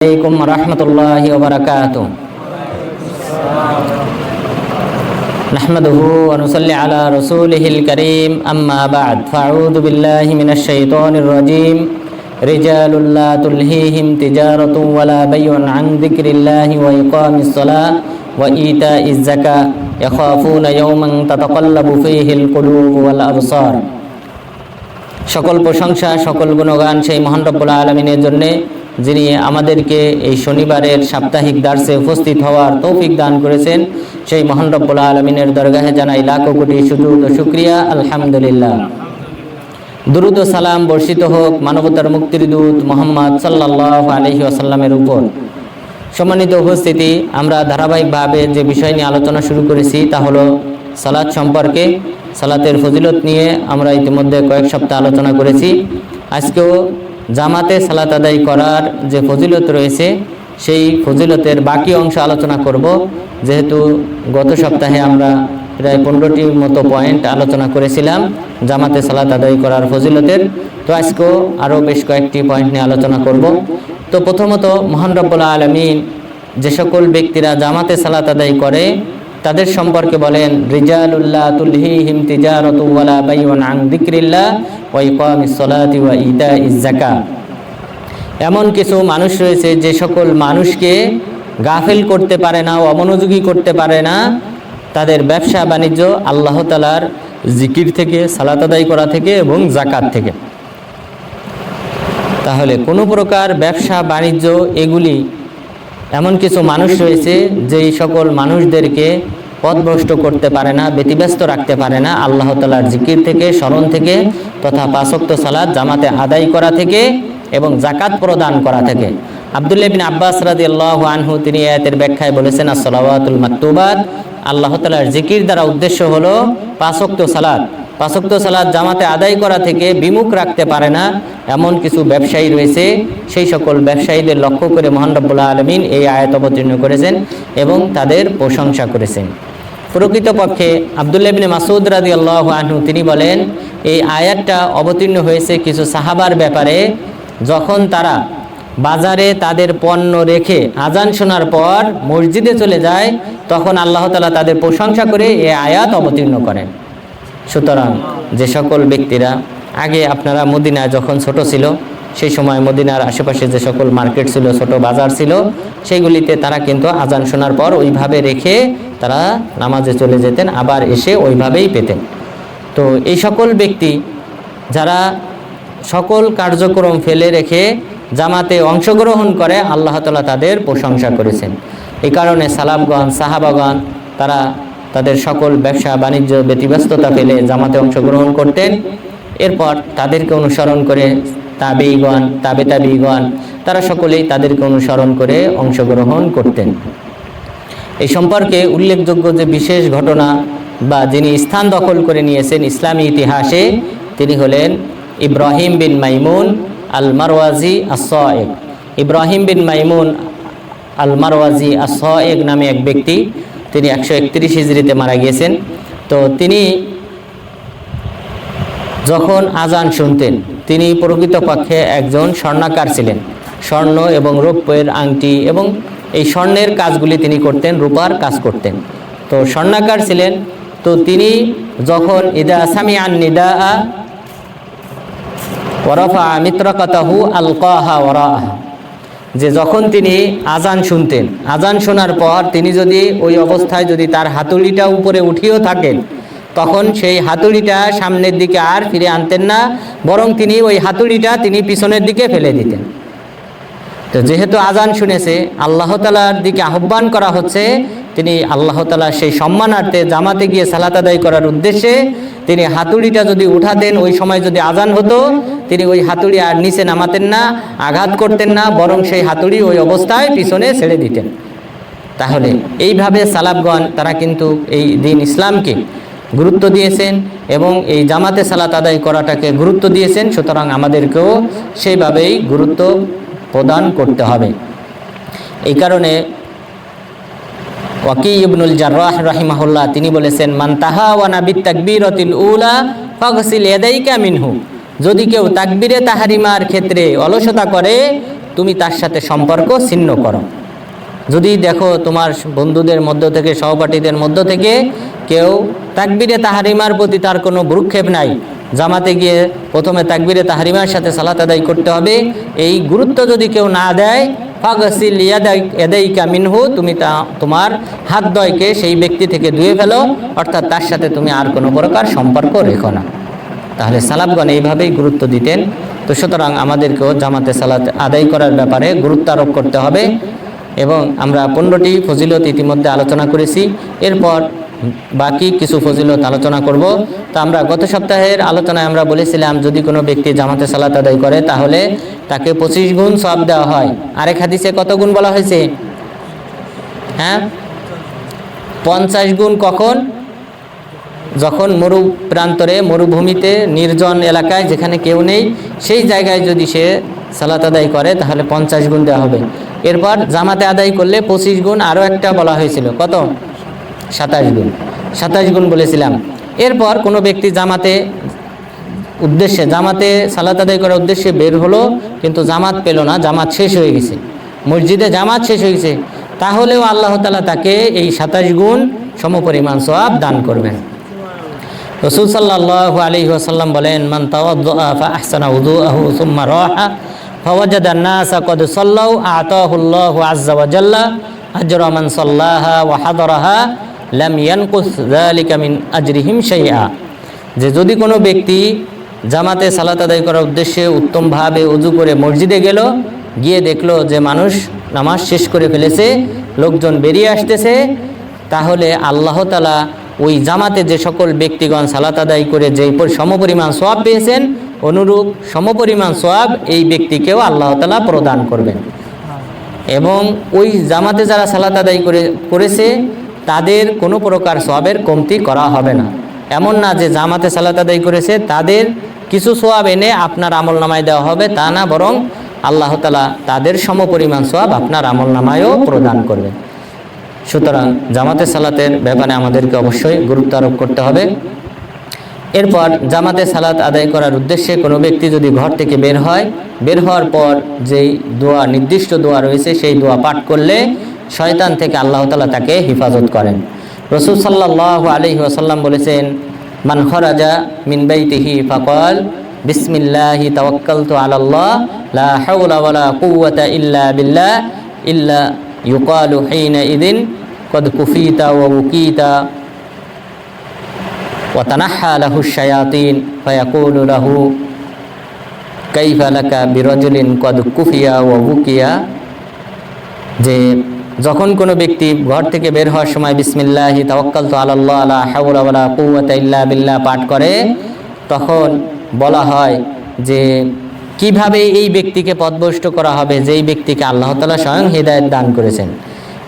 عليكم ورحمة الله وبركاته. نحمده ونصلي على رسوله الكريم أما بعد فأعوذ بالله من الشيطان الرجيم رجال لا تلهيهم تجارة ولا بيع عن ذكر الله وإقام الصلاة وإيتاء الزكاة يخافون يوما تتقلب فيه القلوب والأبصار. সকল প্রশংসা সকল গুণগান সেই মহান রব্বুল আলামিনের জন্য, যিনি আমাদেরকে এই শনিবারের সাপ্তাহিক দার্সে উপস্থিত হওয়ার তৌফিক দান করেছেন। সেই মহান রব্বুল আলামিনের দরগাহে জানাই লাখো কোটি সুজুদ ও শুকরিয়া, আলহামদুলিল্লাহ। দুরুদ ও সালাম বর্ষিত হোক মানবতার মুক্তির দূত মুহাম্মদ সাল্লাল্লাহু আলাইহি ওয়াসাল্লামের উপর। সম্মানিত উপস্থিতি, আমরা ধারাবাহিকভাবে যে বিষয় নিয়ে আলোচনা শুরু করেছি তা হলো সালাত সম্পর্কে। সালাতের ফজিলত নিয়ে আমরা ইতিমধ্যে কয়েক সপ্তাহ আলোচনা করেছি। আজকেও জামাতে সালাত আদায় করার যে ফজিলত রয়েছে সেই ফজিলতের বাকি অংশ আলোচনা করব। যেহেতু গত সপ্তাহে আমরা প্রায় 15টির মতো পয়েন্ট আলোচনা করেছিলাম জামাতে সালাত আদায় করার ফজিলতের, তো আজকেও আরও বেশ কয়েকটি পয়েন্ট নিয়ে আলোচনা করব। তো প্রথমত, মহান রব্বুল আলামিন যে সকল ব্যক্তিরা জামাতে সালাত আদায় করে তাদের সম্পর্কে বলেন, রিজালুল্লাহ তুলহিহিম তিজারাতু ওয়ালা বাইউন আন যিকরিল্লাহ ওয়া ইকামিস সালাতি ওয়া ইতাইজ যাকাত। এমন কিছু মানুষ রয়েছে যে সকল মানুষকে গাফিল করতে পারে না, অমনোযোগী করতে পারে না তাদের ব্যবসা বাণিজ্য আল্লাহ তাআলার জিকির থেকে, সালাত আদায় করা থেকে এবং যাকাত থেকে। তাহলে কোনো প্রকার ব্যবসা বাণিজ্য এগুলি এমন কিছু মানুষ রয়েছে যেই সকল মানুষদেরকে পথভ্রষ্ট করতে পারে না, ব্যতিব্যস্ত রাখতে পারে না আল্লাহ তাআলার জিকির থেকে, স্মরণ থেকে, তথা পাঁচ ওয়াক্ত সালাত জামাতে আদায় করা থেকে এবং যাকাত প্রদান করা থেকে। আব্দুল্লাহ ইবনে আব্বাস রাদিয়াল্লাহু আনহু তিনি আয়াতের ব্যাখ্যায় বলেছেন, আসসালাওয়াতুল মাকতুবাত, আল্লাহ তাআলার জিকির দ্বারা উদ্দেশ্য হলো পাঁচ ওয়াক্ত সালাত। পাঁচ ওয়াক্ত সালাত জামাতে আদায় করা থেকে বিমুখ রাখতে পারে না এমন কিছু ব্যবসায়ী রয়েছে। সেই সকল ব্যবসায়ীদের লক্ষ্য করে মহান রব্বুল আলামিন এই আয়াত অবতীর্ণ করেছেন এবং তাদের প্রশংসা করেছেন। প্রকৃতপক্ষে আব্দুল্লাহ ইবনে মাসউদ রাদিয়াল্লাহু আনহু তিনি বলেন, এই আয়াতটা অবতীর্ণ হয়েছে কিছু সাহাবার ব্যাপারে, যখন তারা বাজারে তাদের পণ্য রেখে আজান শোনার পর মসজিদে চলে যায়, তখন আল্লাহ তাআলা তাদের প্রশংসা করে এই আয়াত অবতীর্ণ করেন। সুতরাং যে সকল ব্যক্তিরা আগে, আপনারা মদিনায় যখন ছোট ছিল সেই সময় মদিনার আশেপাশে যে সকল মার্কেট ছিল, ছোট বাজার ছিল, সেইগুলিতে তারা কিন্তু আজান শোনার পর ওইভাবে রেখে তারা নামাজে চলে যেতেন, আবার এসে ওইভাবেই পেতেন। তো এই সকল ব্যক্তি যারা সকল কার্যক্রম ফেলে রেখে জামাতে অংশগ্রহণ করে, আল্লাহ তাআলা তাদের প্রশংসা করেছেন। এই কারণে সালাফগণ, সাহাবাগণ তারা তাদের সকল ব্যবসা বাণিজ্য ব্যতিব্যস্ততা ফেলে জামাতে অংশগ্রহণ করতেন। এরপর তাদেরকে অনুসরণ করে তাবেঈগণ, তাবেঈগণ তারা সকলেই তাদেরকে অনুসরণ করে অংশগ্রহণ করতেন। এই সম্পর্কে উল্লেখযোগ্য যে বিশেষ ঘটনা বা যিনি স্থান দখল করে নিয়েছেন ইসলামী ইতিহাসে, তিনি হলেন ইব্রাহিম বিন মাইমুন আল মারওয়াজি আস-সায়েগ। ইব্রাহিম বিন মাইমুন আল মারওয়াজি আস-সায়েগ নামে এক ব্যক্তি, তিনি 131 হিজরিতে মারা গিয়েছেন। তো তিনি যখন আজান শুনতেন, তিনি প্রকৃতপক্ষে একজন স্বর্ণাকার ছিলেন। স্বর্ণ এবং রৌপ্যের আংটি এবং এই স্বর্ণের কাজগুলি তিনি করতেন, রূপার কাজ করতেন। তো স্বর্ণাকার ছিলেন। তো তিনি যখন ইদা সামিআন নিদাআ ওয়া রাফাআ মিতরাকাতাহু আলকাহা ওয়ারাআহা, যে যখন তিনি আজান শুনতেন, আজান শোনার পর তিনি যদি ওই অবস্থায় যদি তার হাতুড়িটা উপরে উঠিয়েও থাকেন, তখন সেই হাতুড়িটা সামনের দিকে আর ফিরে আনতেন না, বরং তিনি ওই হাতুড়িটা তিনি পিছনের দিকে ফেলে দিতেন। তো যেহেতু আজান শুনেছে, আল্লাহ তাআলার দিকে আহ্বান করা হচ্ছে, তিনি আল্লাহ তাআলা সেই সম্মানার্থে জামাতে গিয়ে সালাত আদায় করার উদ্দেশ্যে তিনি হাতুড়িটা যদি উঠাতেন, ওই সময় যদি আজান হতো, তিনি ওই হাতুড়ি আর নিচে নামাতেন না, আঘাত করতেন না, বরং সেই হাতুড়ি ওই অবস্থায় পিছনে ছেড়ে দিতেন। তাহলে এইভাবে সালাফগণ তারা কিন্তু এই দিন ইসলামকে গুরুত্ব দিয়েছেন এবং এই জামাতে সালাত আদায় করাটাকে গুরুত্ব দিয়েছেন। সুতরাং আমাদেরকেও সেইভাবেই গুরুত্ব প্রদান করতে হবে। এই কারণে ওয়াকি ইবনুল জাররাহ রাহিমাহুল্লাহ তিনি বলেছেন, মান তাহাওয়ানা বিতাকবীরাতিল উলা ফাগসিল ইয়াদাইকা মিনহু, যদি কেউ তাকবীরে তাহরিমার ক্ষেত্রে অলসতা করে তুমি তার সাথে সম্পর্ক ছিন্ন করো। যদি দেখো তোমার বন্ধুদের মধ্য থেকে, সহপাঠীদের মধ্য থেকে কেউ তাকবীরে তাহরিমার প্রতি তার কোনো ভ্রুক্ষেপ নাই, জামাতে গিয়ে প্রথমে তাকবীরে তাহরিমার সাথে সালাত আদায় করতে হবে, এই গুরুত্ব যদি কেউ না দেয়, ফাগসিল ইয়াদাইকা মিনহু, তুমি তোমার হাত দ্বয়কে সেই ব্যক্তি থেকে ধুয়ে ফেলো, অর্থাৎ তার সাথে তুমি আর কোনো প্রকার সম্পর্ক রেখো না। তাহলে সালাফগণ এইভাবেই গুরুত্ব দিতেন। তো সুতরাং আমাদেরকেও জামাতে সালাত আদায় করার ব্যাপারে গুরুত্ব আরোপ করতে হবে। এবং আমরা 15টি ফজিলত ইতিমধ্যে আলোচনা করেছি, এরপর বাকি কিছু ফজিলত আলোচনা করব। তো আমরা গত সপ্তাহের আলোচনায় আমরা বলেছিলাম, যদি কোনো ব্যক্তি জামাতে সালাত আদায় করে তাহলে তাকে 25 গুণ সওয়াব দেওয়া হয়। আরেক হাদিসে কত গুণ বলা হয়েছে? হ্যাঁ, 50 গুণ। কখন? যখন প্রান্তরে, মরুভূমিতে, নির্জন এলাকায় যেখানে কেউ নেই, সেই জায়গায় যদি সে সালাত আদায় করে তাহলে 50 গুণ দেওয়া হবে। এরপর জামাতে আদায় করলে 25 গুণ, আরও একটা বলা হয়েছিল, কত? 27 গুণ। 27 গুণ বলেছিলাম। এরপর কোনো ব্যক্তি জামাতে সালাত আদায় করার উদ্দেশ্যে বের হলো, কিন্তু জামাত পেল না, জামাত শেষ হয়ে গেছে, মসজিদে জামাত শেষ হয়ে গেছে, তাহলেও আল্লাহ তাআলা তাকে এই 27 গুণ সমপরিমাণ সওয়াব দান করবেন। রাসূল সাল্লাল্লাহু আলাইহি ওয়াসাল্লাম বলেন, মান তাওয়াদ্দা ফাআহসানা উযুআহু সুম্মা রাহা ফাওয়াজাদা আন-নাসা ক্বাদ সাল্লাউ আতাহুল্লাহু আযজা ওয়া জাল্লা আজরা মান সাল্লাহা ওয়া হাদারাহা লাম ইয়ানকুস যালিকা মিন আজরিহিম শাইআ। যে যদি কোনো ব্যক্তি জামাতে সালাত আদায় করার উদ্দেশ্যে উত্তমভাবে ওযু করে মসজিদে গেল, গিয়ে দেখলো যে মানুষ নামাজ শেষ করে ফেলেছে, লোকজন বেরিয়ে আসতেছে, তাহলে আল্লাহ তাআলা ওই জামাতে যে সকল ব্যক্তিগণ সালাত আদায় করে যে সমপরিমাণ সওয়াব পেয়েছেন, অনুরূপ সমপরিমাণ সওয়াব এই ব্যক্তিকেও আল্লাহ তাআলা প্রদান করবেন। এবং ওই জামাতে যারা সালাত আদায় করেছে তাদের কোনো প্রকার সওয়াবের কমতি করা হবে না। এমন না যে জামাতে সালাত আদায় করেছে তাদের কিছু সওয়াব এনে আপনার আমলনামায় দেওয়া হবে, তা না, বরং আল্লাহ তাআলা তাদের সমপরিমাণ সওয়াব আপনার আমলনামায়ও প্রদান করবেন। সুতরাং জামাতে সালাতের ব্যাপারে আমাদেরকে অবশ্যই গুরুত্ব আরোপ করতে হবে। এরপর জামাতে সালাত আদায় করার উদ্দেশ্যে কোনো ব্যক্তি যদি ঘর থেকে বের হয়, বের হওয়ার পর যেই দোয়া, নির্দিষ্ট দোয়া রয়েছে, সেই দোয়া পাঠ করলে শয়তান থেকে আল্লাহ তাআলা তাকে হেফাজত করেন। রাসূল সাল্লাল্লাহু আলাইহি ওয়াসাল্লাম বলেছেন, মান খরাজা মিন বাইতিহি ফাকাল বিসমিল্লাহি তাওয়াক্কালতু আলাল্লাহ লা হাওলা ওয়ালা কুওয়াতা ইল্লা বিল্লাহ ইল্লা ইউকালু হিনা ইদিন কদ কুফিতা ওয়া উকিতা ওয়া তানাহা লাহু শায়াতিন ফায়াকুলু লাহু কাইফা লাকা বিরাজুলিন কদ কুফিয়া ওয়া উকিয়া। যে যখন কোনো ব্যক্তি ঘর থেকে বের হওয়ার সময় বিসমিল্লাহি তাওয়াক্কালতু আলাল্লাহ লা হাওলা ওয়ালা কুওয়াতা ইল্লা বিল্লাহ পাঠ করে, তখন বলা হয় যে কিভাবে এই ব্যক্তিকে পথভ্রষ্ট করা হবে, যেই ব্যক্তিকে আল্লাহ তাআলা স্বয়ং হিদায়াত দান করেছেন,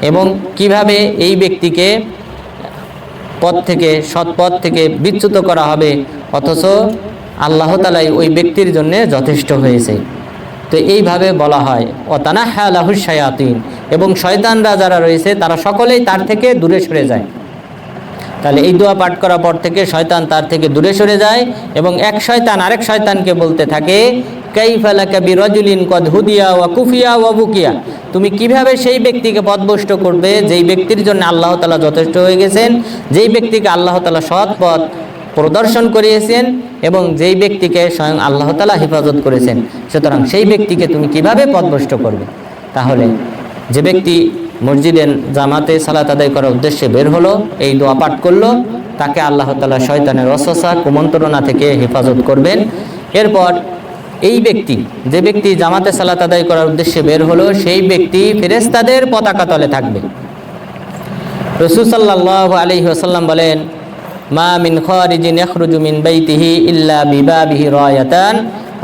এবং কিভাবে এই ব্যক্তিকে সৎ পথ থেকে বিচ্যুত করা হবে, অথচ আল্লাহ তাআলাই ওই ব্যক্তির জন্য যথেষ্ট হয়েছে। তো এইভাবে বলা হয়, ও তানাহা লাহু শায়াতিন, এবং শয়তানরা যারা রয়েছে তারা সকলেই তার থেকে দূরে সরে যায়। তাহলে এই দোয়া পাঠ করার পর থেকে শয়তান তার থেকে দূরে সরে যায়, এবং এক শয়তান আরেক শয়তানকে বলতে থাকে, কাইফা লাকা বিরাজুলিন কদ হুদিয়া ওয়া কুফিয়া ওয়া বুকিয়া, তুমি কিভাবে সেই ব্যক্তিকে পথভ্রষ্ট করবে যেই ব্যক্তির জন্য আল্লাহ তাআলা যথেষ্ট হয়ে গেছেন, যেই ব্যক্তিকে আল্লাহ তাআলা সৎ পথ প্রদর্শন করিয়েছেন, এবং যেই ব্যক্তিকে স্বয়ং আল্লাহ তাআলা হেফাজত করেছেন, সুতরাং সেই ব্যক্তিকে তুমি কিভাবে পথভ্রষ্ট করবে। তাহলে যে ব্যক্তি মসজিদে জামাতে সালাত আদায় করার উদ্দেশ্যে বের হলো, এই দোয়া পাঠ করলো, তাকে আল্লাহ তাআলা শয়তানের ওয়াসওয়াসা, কুমন্ত্রণা থেকে হেফাজত করবেন। এরপর এই ব্যক্তি, যে ব্যক্তি জামাতে সালাত আদায় করার উদ্দেশ্যে বের হলো, সেই ব্যক্তি ফেরেশতাদের পতাকা তলে থাকবে। রাসূল সাল্লাল্লাহু আলাইহি ওয়াসাল্লাম বলেন, মা মিন খারিজিন ইয়াখরুজু মিন বাইতিহি ইল্লা বিবাবিহি রায়াতান,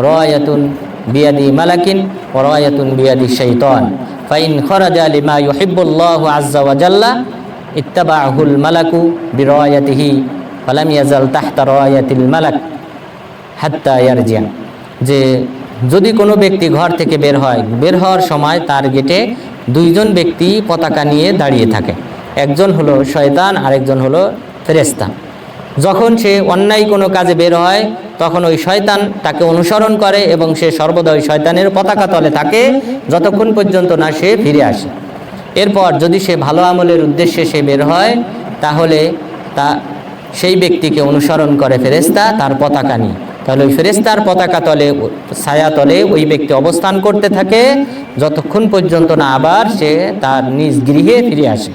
রায়াতুন বিয়াদি মালাকিন ওয়া রায়াতুন বিয়াদি শাইতান, ফাইন খরাজা লিমা ইউহিব্বুল্লাহু আযজা ওয়া জাল্লা ইত্তাবাহুল মালাকু বিরায়াতিহি ফালাম ইয়াজাল তাহতা রায়াতিল মালাক হাত্তা ইয়ারজিয়া। যে যদি কোনো ব্যক্তি ঘর থেকে বের হয়, বের হওয়ার সময় তার গেটে দুইজন ব্যক্তি পতাকা নিয়ে দাঁড়িয়ে থাকে, একজন হলো শয়তান, আরেকজন হলো ফেরেশতা। যখন সে অন্যায় কোনো কাজে বের হয় তখন ওই শয়তান তাকে অনুসরণ করে এবং সে সর্বদা ওই শয়তানের পতাকা তলে থাকে যতক্ষণ পর্যন্ত না সে ফিরে আসে। এরপর যদি সে ভালো আমলের উদ্দেশ্যে সে বের হয় তাহলে সেই ব্যক্তিকে অনুসরণ করে ফেরেশতা তার পতাকা নিয়ে। তাহলে ওই ফেরেশতার পতাকা তলে, ছায়া তলে ওই ব্যক্তি অবস্থান করতে থাকে যতক্ষণ পর্যন্ত না আবার সে তার নিজ গৃহে ফিরে আসে।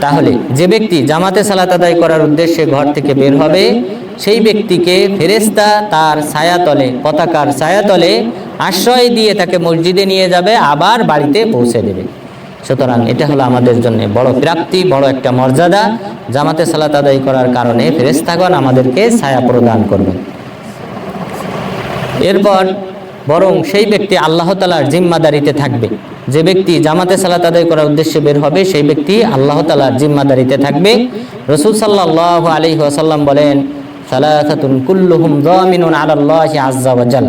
তাহলে যে ব্যক্তি জামাতে সালাত আদায় করার উদ্দেশ্যে ঘর থেকে বের হবে সেই ব্যক্তিকে ফেরেশতা তার ছায়াতলে, পতাকার ছায়াতলে আশ্রয় দিয়ে তাকে মসজিদে নিয়ে যাবে, আবার বাড়িতে পৌঁছে দেবে। সুতরাং এটা হলো আমাদের জন্য বড় প্রাপ্তি, বড় একটা মর্যাদা। জামাতে সালাত আদায় করার কারণে ফেরেশতাগণ আমাদেরকে ছায়া প্রদান করবে। এরপর বরং সেই ব্যক্তি আল্লাহ তাআলার জিম্মাদারিতে থাকবে। যে ব্যক্তি জামাতে সালাত আদায় করার উদ্দেশ্যে বের হবে সেই ব্যক্তি আল্লাহ তাআলার জিম্মাদারিতে থাকবে। রাসূল সাল্লাল্লাহু আলাইহি ওয়াসাল্লাম বলেন, সালাসাতুন কুল্লুহুম যামিনুন আলাল্লাহি আযজা ওয়া জাল।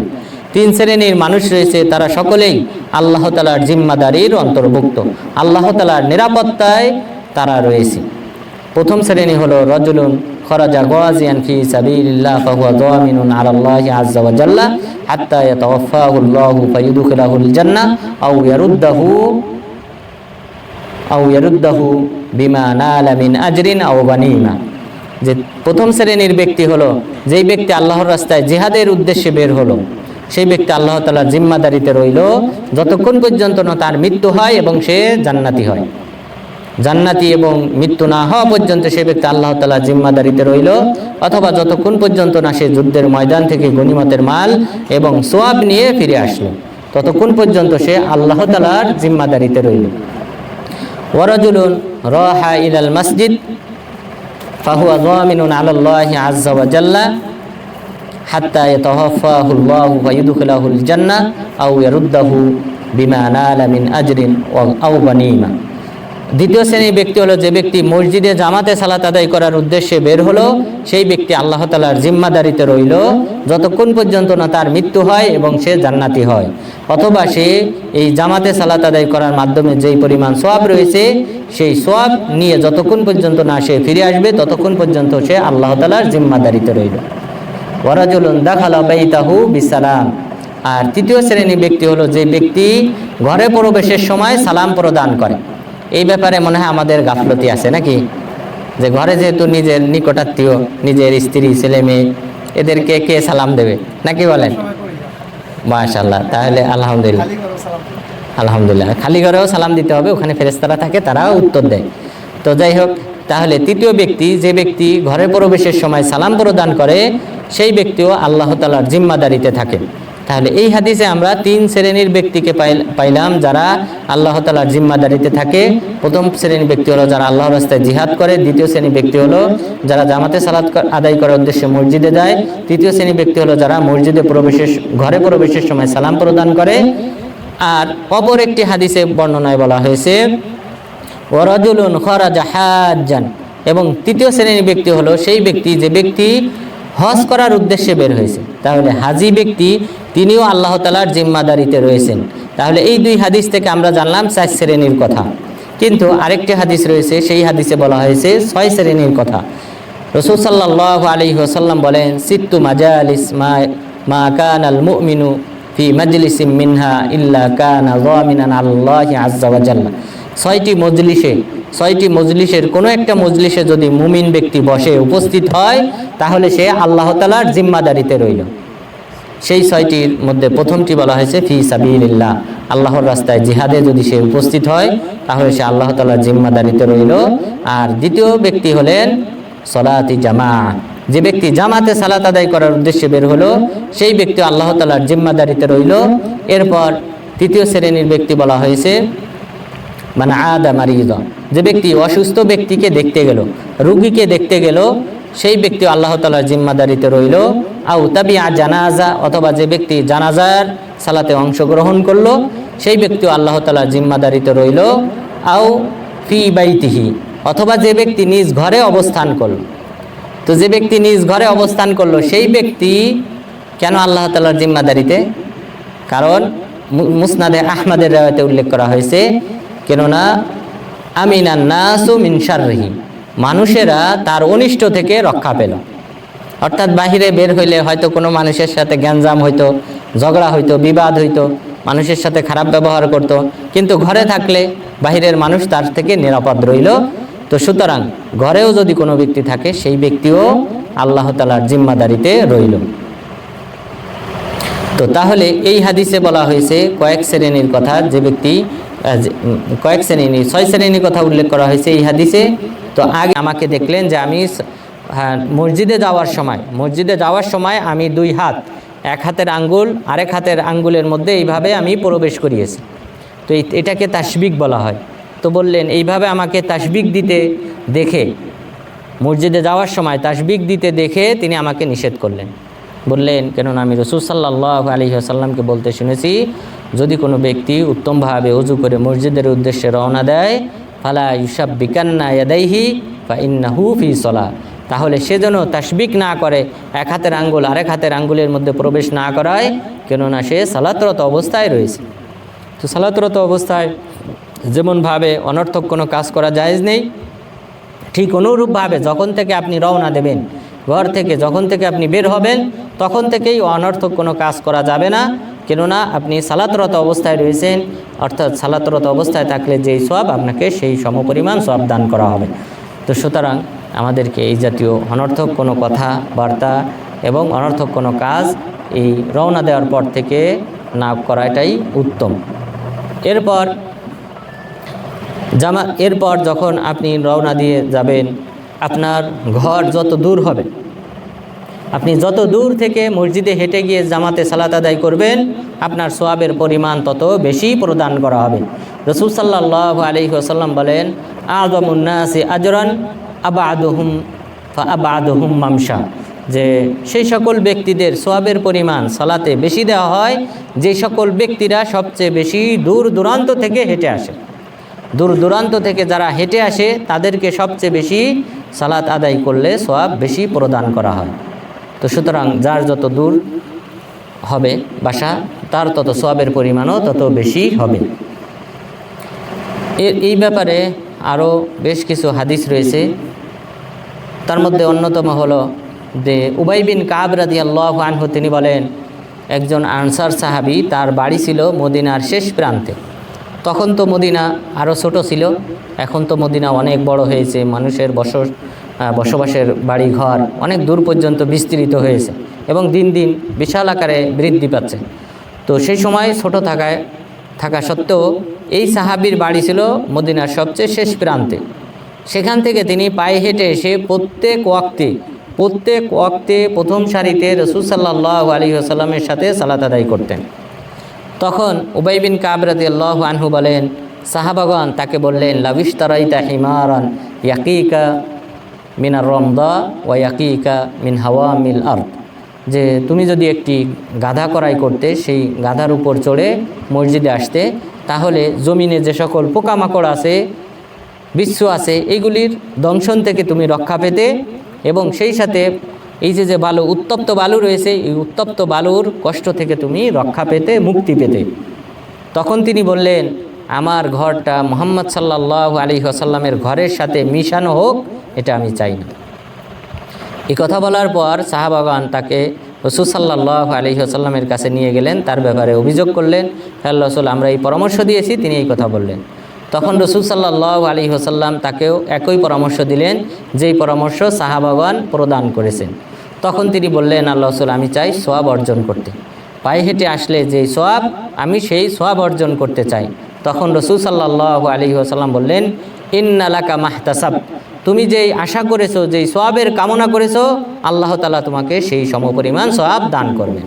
3 শ্রেণীর মানুষ রয়েছে, তারা সকলেই আল্লাহ তাআলার জিম্মাদারির অন্তর্ভুক্ত, আল্লাহ তাআলার নিরাপত্তায় তারা রয়েছে। প্রথম শ্রেণী হলো রাজুলুন খরাজা গাজিয়ান ফি সাবিলিল্লাহ ফাহুয়া যামিনুন আলাল্লাহি আযজা ওয়া জাল্লা হাত্তা ইয়াতাওয়াফাহুল্লাহু ফায়ুদখিলাহুল জান্নাহ আও ইয়ারুদ্দাহু বিমা নালা মিন আজরিন আও গানিমা। যে প্রথম শ্রেণীর ব্যক্তি হলো যেই ব্যক্তি আল্লাহর রাস্তায় জিহাদের উদ্দেশ্যে বের হলো, সেই ব্যক্তি আল্লাহ তাআলার জিম্মাদারিতে রইল যতক্ষণ পর্যন্ত না তার মৃত্যু হয় এবং সে জান্নাতি হয়। জান্নাতি এবং মৃত্যু না হওয়া পর্যন্ত সে ব্যক্তি আল্লাহ তাআলার জিম্মাদারিতে রইল, অথবা যতক্ষণ পর্যন্ত না সে যুদ্ধের ময়দান থেকে গনিমতের মাল এবং সোয়াব নিয়ে ফিরে আসলো ততক্ষণ পর্যন্ত সে আল্লাহ তাআলার জিম্মাদারিতে রইল। ওয়ারাজুলুন রাহা ইলাল মসজিদ ফাহুয়া যামিনুন আলাল্লাহি আযজা ওয়া জাল্লা হাত্তা ইয়াতাওয়াফাহুল্লাহু ফায়ুদখিলাহুল জান্নাহ আও ইয়ারুদ্দাহু বিমা নালা মিন আজরিন আও গানিমা। দ্বিতীয় শ্রেণীর ব্যক্তি হলো যে ব্যক্তি মসজিদে জামাতে সালাত আদায় করার উদ্দেশ্যে বের হলো, সেই ব্যক্তি আল্লাহ তাআলার জিম্মাদারিতে রইল যতক্ষণ পর্যন্ত না তার মৃত্যু হয় এবং সে জান্নাতি হয়, অথবা সে এই জামাতে সালাত আদায় করার মাধ্যমে যেই পরিমাণ সওয়াব রয়েছে সেই সওয়াব নিয়ে যতক্ষণ পর্যন্ত না সে ফিরে আসবে ততক্ষণ পর্যন্ত সে আল্লাহ তাআলার জিম্মাদারিতে রইল। ওয়ারাজুলুন দাখালা বাইতাহু বিসালাম। আর তৃতীয় শ্রেণীর ব্যক্তি হলো যে ব্যক্তি ঘরে প্রবেশের সময় সালাম প্রদান করে। এই ব্যাপারে মনে হয় আমাদের গাফলতি আছে নাকি, যে ঘরে যেহেতু নিজের নিকটাত্মীয়, নিজের স্ত্রী, ছেলে মেয়ে, এদেরকে কে সালাম দেবে নাকি বলেন? মাশাআল্লাহ, তাহলে আলহামদুলিল্লাহ, আলহামদুলিল্লাহ। খালি ঘরেও সালাম দিতে হবে, ওখানে ফেরেশতারা থাকে, তারাও উত্তর দেয়। তো যাই হোক, তাহলে তৃতীয় ব্যক্তি যে ব্যক্তি ঘরে প্রবেশের সময় সালাম প্রদান করে সেই ব্যক্তিও আল্লাহ তাআলার জিম্মাদারিতে থাকে। তাহলে এই হাদিসে আমরা 3 শ্রেণীর ব্যক্তিকে পাইলাম যারা আল্লাহ তাআলার জিম্মাদারিতে থাকে। প্রথম শ্রেণীর ব্যক্তি হলো যারা আল্লাহর রাস্তায় জিহাদ করে, দ্বিতীয় শ্রেণীর ব্যক্তি হলো যারা জামাতে সালাত আদায় করার উদ্দেশ্যে মসজিদে যায়, তৃতীয় শ্রেণীর ব্যক্তি হলো যারা ঘরে প্রবেশের সময় সালাম প্রদান করে। আর অপর একটি হাদিসে বর্ণনায় বলা হয়েছে ওয়ারাজুলুন খরাজা হাজ্জান, এবং তৃতীয় শ্রেণীর ব্যক্তি হলো সেই ব্যক্তি যে ব্যক্তি হজ করার উদ্দেশ্যে বের হয়েছে। তাহলে হাজি ব্যক্তি তিনিও আল্লাহ তাআলার জিম্মাদারিতে রয়েছেন। তাহলে এই 2 হাদিস থেকে আমরা জানলাম 4 শ্রেণীর কথা, কিন্তু আরেকটি হাদিস রয়েছে, সেই হাদিসে বলা হয়েছে 6 শ্রেণীর কথা। রাসূল সাল্লাল্লাহু আলাইহি ওয়াসাল্লাম বলেন, সিত্তু মাজালিস মা কানাল মুমিনু ফি মাজলিসিম মিনহা ইল্লা কানা যামিনান আল্লাহি আযজা ওয়া জাল্লা। 6টি মজলিসের কোনো একটা মজলিসে যদি মুমিন ব্যক্তি বসে উপস্থিত হয় তাহলে সে আল্লাহ তাআলার জিম্মাদারিতে রইল। সেই 6টির মধ্যে প্রথমটি বলা হয়েছে ফি সাবিলিল্লাহ, আল্লাহর রাস্তায় জিহাদে যদি সে উপস্থিত হয় তাহলে সে আল্লাহ তাআলার জিম্মাদারিতে রইল। আর দ্বিতীয় ব্যক্তি হলেন সলাতি জামাআত, যে ব্যক্তি জামাতে সালাত আদায় করার উদ্দেশ্যে বের হলো সেই ব্যক্তি আল্লাহ তাআলার জিম্মাদারিতে রইল। এরপর তৃতীয় শ্রেণীর ব্যক্তি বলা হয়েছে মানে আদা মারিদা, যে ব্যক্তি অসুস্থ ব্যক্তিকে দেখতে গেল, রোগীকে দেখতে গেল, সেই ব্যক্তি আল্লাহ তাআলার জিম্মাদারিতে রইল। আও তাবিআ জানাজা, অথবা যে ব্যক্তি জানাজার সালাতে অংশগ্রহণ করলো সেই ব্যক্তি আল্লাহ তাআলার জিম্মাদারিতে রইল। আও ফি বাইতিহি, অথবা যে ব্যক্তি নিজ ঘরে অবস্থান করলো। তো যে ব্যক্তি নিজ ঘরে অবস্থান করলো সেই ব্যক্তি কেন আল্লাহ তাআলার জিম্মাদারিতে? কারণ মুসনাদে আহমদের রাওয়ায়াতে উল্লেখ করা হয়েছে, কেননা আমিনান নাসু মিন শাররিহি, মানুষেরা তার অনিষ্ট থেকে রক্ষা পেল। অর্থাৎ বাহিরে বের হইলে হয়তো কোনো মানুষের সাথে গ্যাঞ্জাম হইতো, ঝগড়া হইতো, বিবাদ হইতো, মানুষের সাথে খারাপ ব্যবহার করত, কিন্তু ঘরে থাকলে বাহিরের মানুষ তার থেকে নিরাপদ রইল। তো সুতরাং ঘরেও যদি কোনো ব্যক্তি থাকে, সেই ব্যক্তিও আল্লাহ তাআলার জিম্মাদারিতে রইল। তো তাহলে এই হাদিসে বলা হয়েছে কয়েক শ্রেণীর কথা, যে ব্যক্তি কয়েক শ্রেণী 6 শ্রেণীর কথা উল্লেখ করা হয়েছে এই হাদিসে। তো আগে আমাকে দেখলেন যে আমি মসজিদে যাওয়ার সময় আমি 2 হাত, এক হাতের আঙ্গুল আরেক হাতের আঙ্গুলের মধ্যে এইভাবে আমি প্রবেশ করিয়েছি। তো এটাকে তাসবিক বলা হয়। তো বললেন এইভাবে আমাকে তাসবিক দিতে দেখে, মসজিদে যাওয়ার সময় তাসবিক দিতে দেখে তিনি আমাকে নিষেধ করলেন। বললেন, কেননা আমি রাসূল সাল্লাল্লাহু আলাইহি ওয়াসাল্লামকে বলতে শুনেছি, যদি কোনো ব্যক্তি উত্তমভাবে ওযু করে মসজিদের উদ্দেশ্যে রওনা দেয়, ফালা ইউসাব্বিকান্না ইয়াদাইহি ফাইন্নাহু ফি সালাহ, তাহলে সে যেন তাসবিক না করে, এক হাতের আঙ্গুল আরেক হাতের আঙ্গুলের মধ্যে প্রবেশ না করায়, কেননা সে সালাতরত অবস্থায় রয়েছে। তো সালাতরত অবস্থায় যেমনভাবে অনর্থক কোনো কাজ করা জায়েজ নেই, ঠিক অনুরূপভাবে যখন থেকে আপনি রওনা দেবেন ঘর থেকে, যখন থেকে আপনি বের হবেন, তখন থেকেই অনর্থক কোনো কাজ করা যাবে না, কেননা আপনি সালাতরত অবস্থায় রয়েছেন। অর্থাৎ সালাতরত অবস্থায় থাকলে যেই সওয়াব, আপনাকে সেই সমপরিমাণ সওয়াব দান করা হবে। তো সুতরাং আমাদেরকে এই জাতীয় অনর্থক কোনো কথাবার্তা এবং অনর্থক কোনো কাজ এই রওনা দেওয়ার পর থেকে না করাটাই উত্তম। এরপর যখন আপনি রওনা দিয়ে যাবেন, আপনার ঘর যত দূর হবে, আপনি যত দূর থেকে মসজিদে হেঁটে গিয়ে জামাতে সালাত আদায় করবেন, আপনার সওয়াবের পরিমাণ তত বেশি প্রদান করা হবে। রাসূল সাল্লাল্লাহু আলাইহি ওয়াসাল্লাম বলেন, আযমুন নাসি আজরান আবাদুহুম মামশা, যে সেই সকল ব্যক্তিদের সওয়াবের পরিমাণ সালাতে বেশি দেওয়া হয় যে সকল ব্যক্তিরা সবচেয়ে বেশি দূর দূরান্ত থেকে হেঁটে আসে। দূর দূরান্ত থেকে যারা হেঁটে আসে তাদেরকে সবচেয়ে বেশি সালাত আদায় করলে সওয়াব বেশি প্রদান করা হয়। তো সুতরাং যার যত দূর হবে বাসা, তার তত সওয়াবের পরিমাণও তত বেশি হবে। এই ব্যাপারে আরও বেশ কিছু হাদিস রয়েছে। তার মধ্যে অন্যতম হলো যে উবাই বিন কাব রাদিয়াল্লাহু আনহু, তিনি বলেন, একজন আনসার সাহাবী, তার বাড়ি ছিল মদিনার শেষ প্রান্তে। তখন তো মদিনা আরও ছোট ছিল, এখন তো মদিনা অনেক বড় হয়েছে, মানুষের বসবাসের বাড়ি ঘর অনেক দূর পর্যন্ত বিস্তৃত হয়েছে এবং দিন দিন বিশাল আকারে বৃদ্ধি পাচ্ছে। তো সেই সময় ছোট থাকা সত্ত্বেও এই সাহাবীর বাড়ি ছিল মদিনার সবচেয়ে শেষ প্রান্তে। সেখান থেকে তিনি পায়ে হেঁটে এসে প্রত্যেক ওয়াক্তে প্রথম সারিতে রাসূল সাল্লাল্লাহু আলাইহি ওয়াসাল্লামের সাথে সালাত আদায় করতেন। তখন উবাই বিন কাব রাদিয়াল্লাহু আনহু বলেন, সাহাবাগণ তাকে বললেন, লাবিশতারাইতা হিমারান ইয়াকিকা মিনার রমদা ওয়া ইয়াকিকা মিন হাওয়ামিল আরদ, যে তুমি যদি একটি গাধা ক্রয় করতে, সেই গাধার উপর চড়ে মসজিদে আসতে, তাহলে জমিনে যে সকল পোকামাকড় আছে, বিচ্ছু আছে, এইগুলির দংশন থেকে তুমি রক্ষা পেতে, এবং সেই সাথে এই যে বালু, উত্তপ্ত বালু রয়েছে, এই উত্তপ্ত বালুর কষ্ট থেকে তুমি রক্ষা পেতে, মুক্তি পেতে। তখন তিনি বললেন, আমার ঘরটা মুহাম্মদ সাল্লাল্লাহু আলাইহি ওয়াসাল্লামের ঘরের সাথে মিশানো হোক, এটা আমি চাই না। এই কথা বলার পর সাহাবাগণ তাকে রাসূল সাল্লাল্লাহু আলাইহি ওয়াসাল্লামের কাছে নিয়ে গেলেন, তার ব্যাপারে অভিযোগ করলেন, হে আল্লাহর রাসূল, আমরা এই পরামর্শ দিয়েছি, তিনি এই কথা বললেন। তখন রাসূল সাল্লাল্লাহু আলাইহি ওয়াসাল্লাম তাকেও একই পরামর্শ দিলেন, যেই পরামর্শ সাহাবাগণ প্রদান করেছেন। তখন তিনি বললেন, আল্লাহর রাসূল, আমি চাই সওয়াব অর্জন করতে, পায়ে হেঁটে আসলে যেই সওয়াব, আমি সেই সওয়াব অর্জন করতে চাই। তখন রাসূল সাল্লাল্লাহু আলাইহি ওয়াসাল্লাম বললেন, ইন্না লাকা মাহতাসাব, তুমি যেই আশা করেছো, যেই সওয়াবের কামনা করেছো, আল্লাহ তাআলা তোমাকে সেই সমপরিমাণ সওয়াব দান করবেন।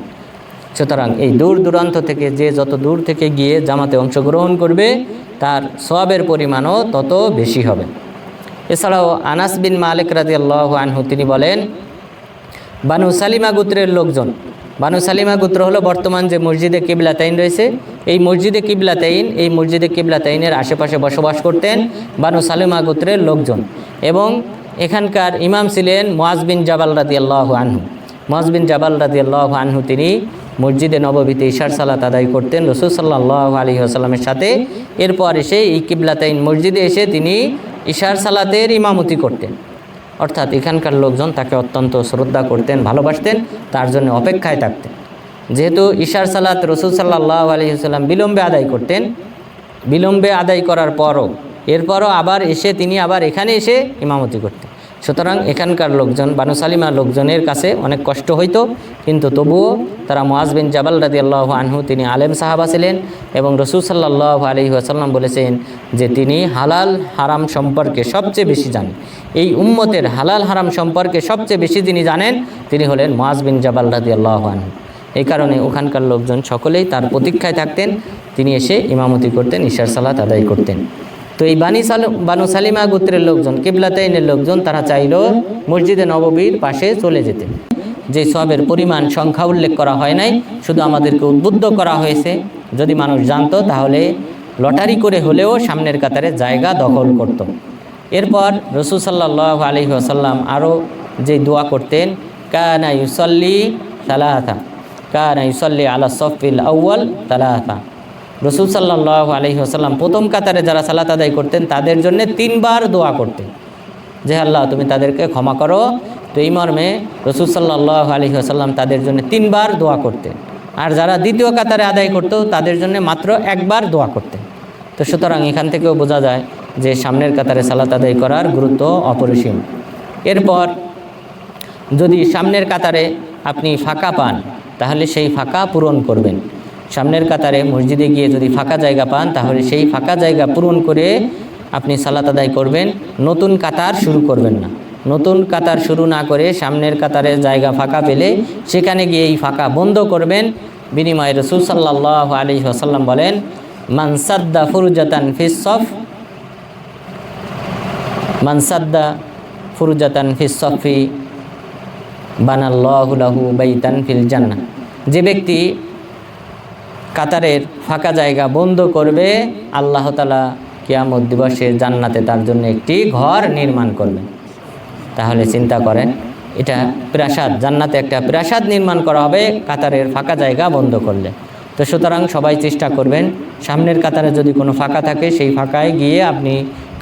সুতরাং এই দূর দূরান্ত থেকে যে যত দূর থেকে গিয়ে জামাতে অংশগ্রহণ করবে, তার সওয়াবের পরিমাণও তত বেশি হবে। এছাড়াও আনাস বিন মালিক রাদিয়াল্লাহু আনহু, তিনি বলেন, বানু সালিমা গোত্রের লোকজন, বানু সালিমা গোত্র হলো বর্তমান যে মসজিদে কিবলাতাইন রয়েছে, এই মসজিদে কিবলাতাইনের আশেপাশে বসবাস করতেন বানু সালিমা গোত্রের লোকজন, এবং এখানকার ইমাম ছিলেন মুআজ বিন জাবাল রাদিয়াল্লাহু আনহু। মুআজ বিন জাবাল রাদিয়াল্লাহু আনহু, তিনি মসজিদে নববীতে ইশার সালাত আদায় করতেন রাসূল সাল্লাল্লাহু আলাইহি ওয়াসাল্লামের সাথে। এরপর এসে এই কিবলাতাইন মসজিদে এসে তিনি ইশার সালাতের ইমামতি করতেন। অর্থাৎ এখানকার লোকজন তাকে অত্যন্ত শ্রদ্ধা করতেন, ভালোবাসতেন, তার জন্য অপেক্ষায় থাকতেন। যেহেতু ঈশার সালাত রসুল সাল্লাল্লাহু আলাইহি ওয়াসাল্লাম বিলম্বে আদায় করতেন, বিলম্বে আদায় করার পরও এরপরও আবার এসে তিনি আবার এখানে এসে ইমামতি করতেন। সুতরাং এখানকার লোকজন, বানু সালিমা লোকজনের কাছে অনেক কষ্ট হইতো, কিন্তু তবুও তারা মুআজ বিন জাবাল রাদিয়াল্লাহু আনহু, তিনি আলেম সাহাবা ছিলেন এবং রসুল সাল্লাল্লাহু আলাইহি ওয়াসাল্লাম বলেছেন যে তিনি হালাল হারাম সম্পর্কে সবচেয়ে বেশি জানেন। এই উম্মতের হালাল হারাম সম্পর্কে সবচেয়ে বেশি যিনি জানেন তিনি হলেন মুআজ বিন জাবাল রাদিয়াল্লাহু আনহু। এই কারণে ওখানকার লোকজন সকলেই তার প্রতীক্ষায় থাকতেন, তিনি এসে ইমামতি করতেন, ঈশার সালাত আদায় করতেন। তো এই বানু সালিমা গোত্রের লোকজন, কিবলাতাইনের লোকজন, তারা চাইল মসজিদে নববীর পাশে চলে যেতে। যে সওয়াবের পরিমাণ সংখ্যা উল্লেখ করা হয় নাই, শুধু আমাদেরকে উদ্বুদ্ধ করা হয়েছে, যদি মানুষ জানতো তাহলে লটারি করে হলেও সামনের কাতারে জায়গা দখল করত। এরপর রাসূল সাল্লাল্লাহু আলাইহি ওয়াসাল্লাম আরও যে দোয়া করতেন, কানা ইউসাল্লি সালাতা, কানা ইউসাল্লি আলা সফিল আউয়াল সালাতা। রাসূল সাল্লাল্লাহু আলাইহি ওয়াসাল্লাম প্রথম কাতারে যারা সালাত আদায় করতেন তাদের জন্য 3 বার দোয়া করতেন যে আল্লাহ তুমি তাদেরকে ক্ষমা করো। তো এই মর্মে রাসূল সাল্লাল্লাহু আলাইহি ওয়াসাল্লাম তাদের জন্য 3 বার দোয়া করতেন, আর যারা দ্বিতীয় কাতারে আদায় করতো তাদের জন্য মাত্র 1 বার দোয়া করতেন। তো সুতরাং এখান থেকেও বোঝা যায় যে সামনের কাতারে সালাত আদায় করার গুরুত্ব অপরিসীম। এরপর যদি সামনের কাতারে আপনি ফাঁকা পান তাহলে সেই ফাঁকা পূরণ করবেন। সামনের কাতারে মসজিদে গিয়ে যদি ফাঁকা জায়গা পান তাহলে সেই ফাঁকা জায়গা পূরণ করে আপনি সালাত আদায় করবেন, নতুন কাতার শুরু করবেন না। নতুন কাতার শুরু না করে সামনের কাতারে জায়গা ফাঁকা পেলে সেখানে গিয়ে এই ফাঁকা বন্ধ করবেন। বিনিময়ে রাসূল সাল্লাল্লাহু আলাইহি ওয়াসাল্লাম বলেন, মান সাদ্দা ফুরজাতান ফিস সফ, মান সাদ্দা ফুরজাতান ফিস সফি বানাল্লাহু লাহু বাইতান ফিল জান্নাহ। যে ব্যক্তি কাতারের ফাঁকা জায়গা বন্ধ করবে, আল্লাহ তাআলা কিয়ামত দিবসে জান্নাতে তার জন্য একটি ঘর নির্মাণ করবেন। তাহলে চিন্তা করেন, এটা প্রাসাদ, জান্নাতে একটা প্রাসাদ নির্মাণ করা হবে কাতারের ফাঁকা জায়গা বন্ধ করলে। তো সুতরাং সবাই চেষ্টা করবেন, সামনের কাতারে যদি কোনো ফাঁকা থাকে সেই ফাঁকায় গিয়ে আপনি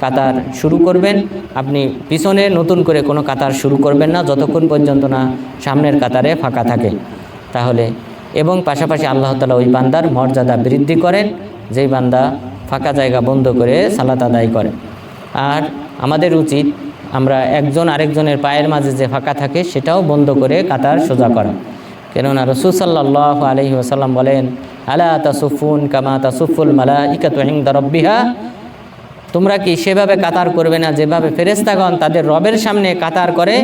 কাতার শুরু করবেন। আপনি পিছনে নতুন করে কোনো কাতার শুরু করবেন না যতক্ষণ পর্যন্ত না সামনের কাতারে ফাঁকা থাকে। তাহলে এবং পাশাপাশি আল্লাহ তাআলা ওই বান্দার মর্যাদা বৃদ্ধি করেন যেই বান্দা ফাঁকা জায়গা বন্ধ করে সালাত আদায় করে। আর আমাদের উচিত আমরা একজন আরেকজনের পায়ের মাঝে যে ফাঁকা থাকে সেটাও বন্ধ করে কাতার সোজা করা। কেননা রাসূল সাল্লাল্লাহু আলাইহি ওয়াসাল্লাম বলেন, আলা তাসুফুন কামা তাসুফুল মালাইকাতু ইনদা রাব্বিহা, তোমরা কি সেভাবে কাতার করবে না যেভাবে ফেরেশতাগণ তাদের রবের সামনে কাতার করে?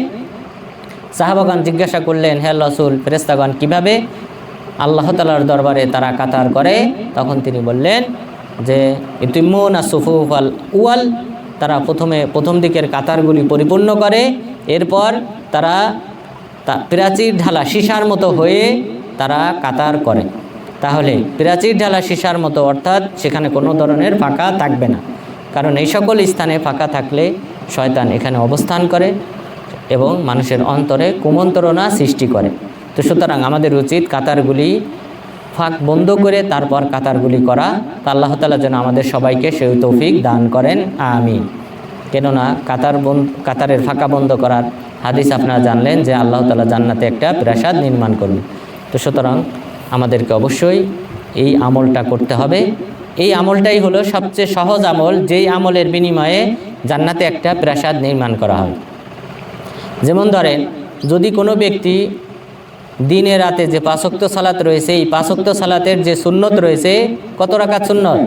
সাহাবাগণ জিজ্ঞাসা করলেন, হে রাসূল, ফেরেশতাগণ কিভাবে আল্লাহ তাআলার দরবারে তারা কাতার করে? তখন তিনি বললেন যে ইতিমুনা সুফুফাল উয়াল, তারা প্রথম দিকের কাতারগুলি পরিপূর্ণ করে, এরপর তারা প্রাচীর ঢালা সীসার মতো হয়ে তারা কাতার করে। তাহলে প্রাচীর ঢালা সীসার মতো, অর্থাৎ সেখানে কোনো ধরনের ফাঁকা থাকবে না, কারণ এই সকল স্থানে ফাঁকা থাকলে শয়তান এখানে অবস্থান করে এবং মানুষের অন্তরে কুমন্ত্রণা সৃষ্টি করে। তো সুতরাং আমাদের উচিত কাতারগুলি ফাঁক বন্ধ করে তারপর কাতারগুলি করা। তা আল্লাহ তাআলা যেন আমাদের সবাইকে সেই তৌফিক দান করেন, আমিন। কেননা কাতারের ফাঁকা বন্ধ করার হাদিস আপনারা জানলেন যে আল্লাহ তাআলা জান্নাতে একটা প্রাসাদ নির্মাণ করবেন। তো সুতরাং আমাদেরকে অবশ্যই এই আমলটা করতে হবে। এই আমলটাই হলো সবচেয়ে সহজ আমল, যেই আমলের বিনিময়ে জান্নাতে একটা প্রাসাদ নির্মাণ করা হবে। যেমন ধরেন, যদি কোনো ব্যক্তি দিনে রাতে যে 5 ওয়াক্ত সালাত রয়েছে, এই 5 ওয়াক্ত সালাতের যে সুন্নত রয়েছে, কত রাকাত সুন্নত?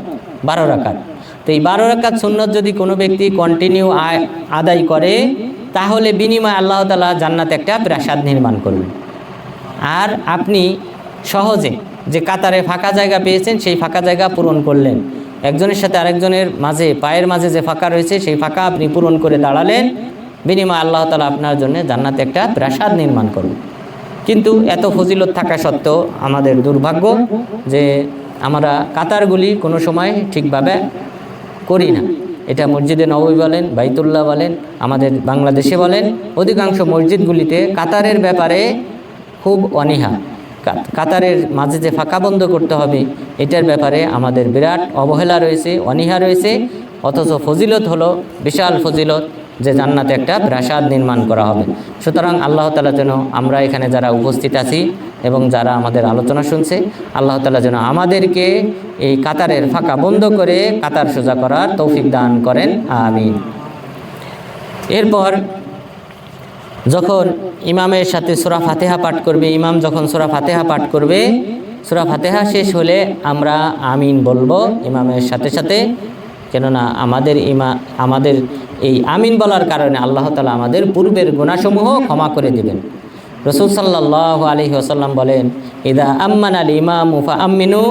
12 রাকাত। তো এই 12 রাকাত সুন্নত যদি কোনো ব্যক্তি কন্টিনিউ আদায় করে তাহলে বিনিময়ে আল্লাহ তাআলা জান্নাতে একটা প্রাসাদ নির্মাণ করবেন। আর আপনি সহজে যে কাতারে ফাঁকা জায়গা পেয়েছেন সেই ফাঁকা জায়গা পূরণ করলেন, একজনের সাথে আরেকজনের মাঝে পায়ের মাঝে যে ফাঁকা রয়েছে সেই ফাঁকা আপনি পূরণ করে দাঁড়ালেন, বিনিময়ে আল্লাহ তাআলা আপনার জন্য জান্নাতে একটা প্রাসাদ নির্মাণ করবেন। কিন্তু এত ফজিলত থাকা সত্ত্বেও আমাদের দুর্ভাগ্য যে আমরা কাতারগুলি কোনো সময় ঠিকভাবে করি না। এটা মসজিদে নববী বলেন, বাইতুল্লাহ বলেন, আমাদের বাংলাদেশে বলেন, অধিকাংশ মসজিদগুলিতে কাতারের ব্যাপারে খুব অনীহা। কাতারের মাঝে যে ফাঁকা বন্ধ করতে হবে এটার ব্যাপারে আমাদের বিরাট অবহেলা রয়েছে, অনীহা রয়েছে। অথচ ফজিলত হলো বিশাল ফজিলত, যে জান্নাতে একটা প্রাসাদ নির্মাণ করা হবে। সুতরাং আল্লাহ তাআলা যেন আমরা এখানে যারা উপস্থিত আছি এবং যারা আমাদের আলোচনা শুনছে, আল্লাহ তাআলা যেন আমাদেরকে এই কাতারের ফাঁকা বন্ধ করে কাতার সোজা করার তৌফিক দান করেন, আমিন। এরপর যখন ইমামের সাথে সূরা ফাতিহা পাঠ করবে, ইমাম যখন সূরা ফাতিহা পাঠ করবে, সূরা ফাতিহা শেষ হলে আমরা আমিন বলবো ইমামের সাথে সাথে। কেননা আমাদের এই আমিন বলার কারণে আল্লাহ তাআলা আমাদের পূর্বের গুনাহসমূহ ক্ষমা করে দিবেন। রাসূল সাল্লাল্লাহু আলাইহি ওয়াসাল্লাম বলেন, ইদা আম্মানাল ইমামু ফাআমিনু